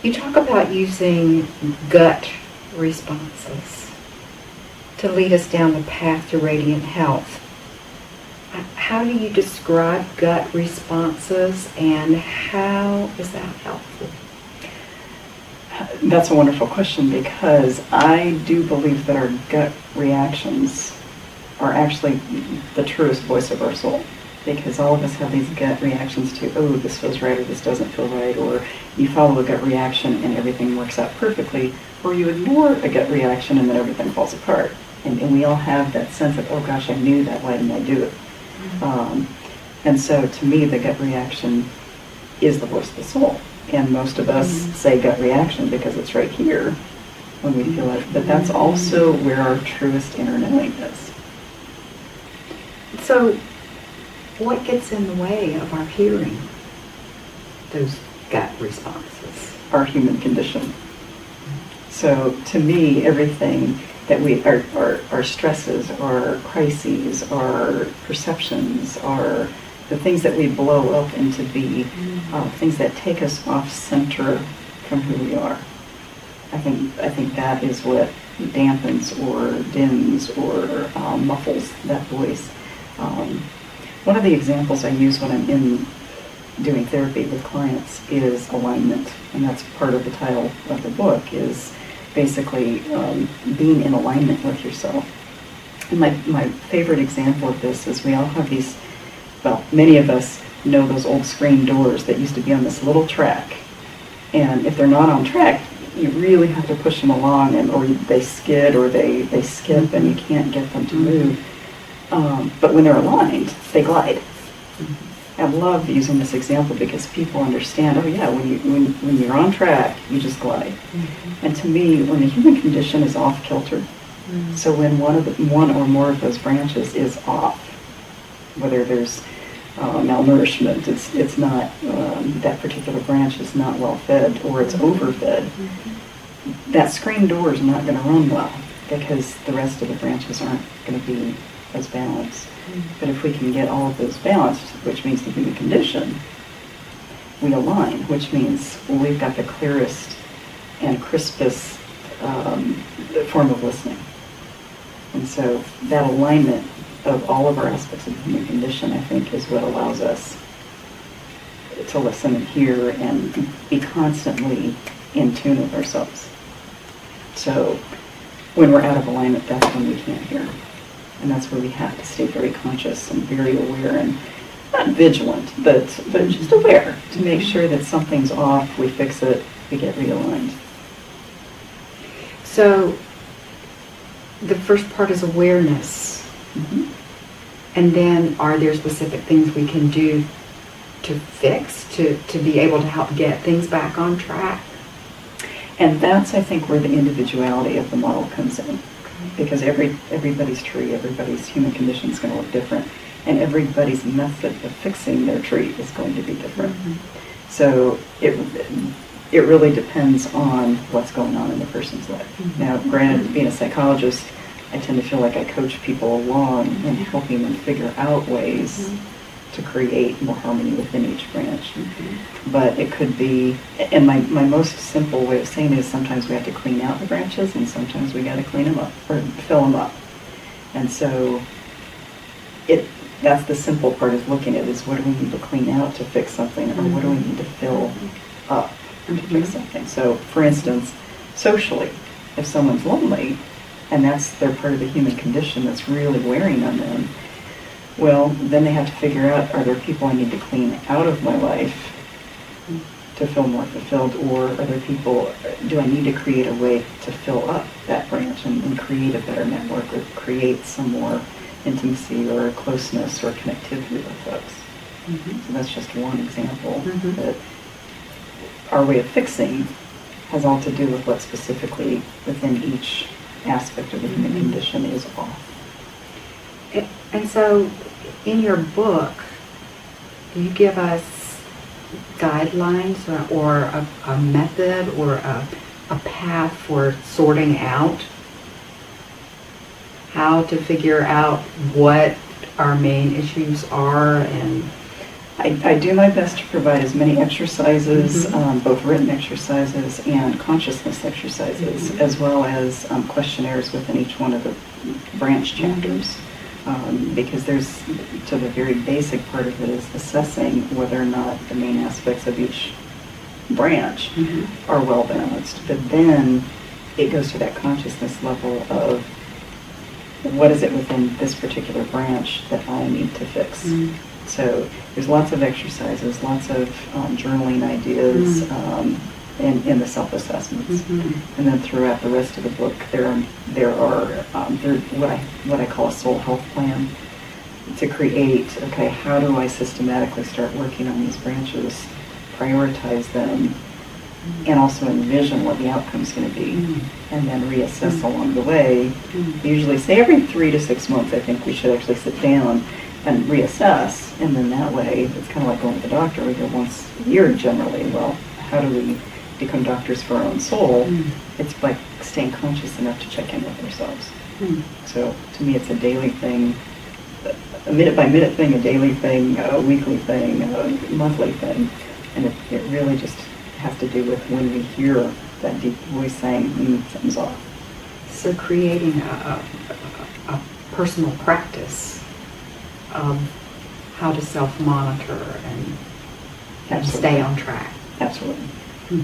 You talk about using gut responses to lead us down the path to radiant health. How do you describe gut responses, and how is that helpful? That's a wonderful question, because I do believe that our gut reactions are actually the truest voice of our soul. Because all of us have these gut reactions to, oh, this feels right or this doesn't feel right, or you follow a gut reaction and everything works out perfectly, or you ignore a gut reaction and then everything falls apart. And we all have that sense of, oh gosh, I knew that, why didn't I do it? And so to me, the gut reaction is the voice of the soul. And most of us say gut reaction because it's right here when we feel it. But that's also where our truest inner knowing is. So, what gets in the way of our hearing those gut responses? Our human condition. So to me, everything that our stresses, our crises, our perceptions, our the things that we blow up into be things that take us off center from who we are. I think that is what dampens or dims or muffles that voice. One of the examples I use when I'm in doing therapy with clients is alignment, and that's part of the title of the book, is basically being in alignment with yourself. And my favorite example of this is we all have these, well, many of us know those old screen doors that used to be on this little track, and if they're not on track, you really have to push them along, or they skid or they skip and you can't get them to move. But when they're aligned, they glide. I love using this example because people understand, oh yeah, when you're on track, you just glide. And to me, when the human condition is off kilter, so when one or more of those branches is off, whether there's malnourishment, it's not, that particular branch is not well fed, or it's overfed, that screen door is not going to run well because the rest of the branches aren't going to be as balanced. But if we can get all of those balanced, which means the human condition, we align, which means we've got the clearest and crispest form of listening. And so that alignment of all of our aspects of the human condition, I think, is what allows us to listen and hear and be constantly in tune with ourselves. So when we're out of alignment, that's when we can't hear. And that's where we have to stay very conscious and very aware, and not vigilant, but just aware to make sure that something's off, we fix it, we get realigned. So the first part is awareness. And then are there specific things we can do to fix, to be able to help get things back on track? And that's, I think, where the individuality of the model comes in. Because everybody's tree, everybody's human condition is going to look different, and everybody's method of fixing their tree is going to be different. So it really depends on what's going on in the person's life. Now, granted, being a psychologist, I tend to feel like I coach people along and helping them figure out ways to create more harmony within each branch. But it could be, and my most simple way of saying it is sometimes we have to clean out the branches and sometimes we got to clean them up or fill them up. And so that's the simple part of looking at it, is what do we need to clean out to fix something, or what do we need to fill up to fix something. So for instance, socially, if someone's lonely and that's their part of the human condition that's really wearing on them, well, then they have to figure out, are there people I need to clean out of my life to feel more fulfilled, or are there people, do I need to create a way to fill up that branch and create a better network, or create some more intimacy or closeness or connectivity with folks? So that's just one example that our way of fixing has all to do with what specifically within each aspect of the human condition is off. And so, in your book, do you give us guidelines or a method or a path for sorting out how to figure out what our main issues are, and I do my best to provide as many exercises, Mhm. both written exercises and consciousness exercises, Mhm. as well as questionnaires within each one of the branch chapters. Because there's, to the very basic part of it is assessing whether or not the main aspects of each branch Mhm. are well balanced. But then it goes to that consciousness level of what is it within this particular branch that I need to fix. Mm. So there's lots of exercises, lots of journaling ideas in the self-assessments. Mhm. And then throughout the rest of the book, there what I call a soul health plan to create. Okay, how do I systematically start working on these branches, prioritize them, and also envision what the outcome's going to be, and then reassess along the way. I usually say every 3 to 6 months, I think we should actually sit down and reassess, and then that way, it's kind of like going to the doctor. We go once a year generally. Well, how do we become doctors for our own soul? It's by staying conscious enough to check in with ourselves. So to me, it's a daily thing, a minute-by-minute thing, a daily thing, a weekly thing, a monthly thing. And it really just has to do with when we hear that deep voice saying, something's off. So creating a personal practice of how to self-monitor and Absolutely. stay on track. Absolutely. Hmm.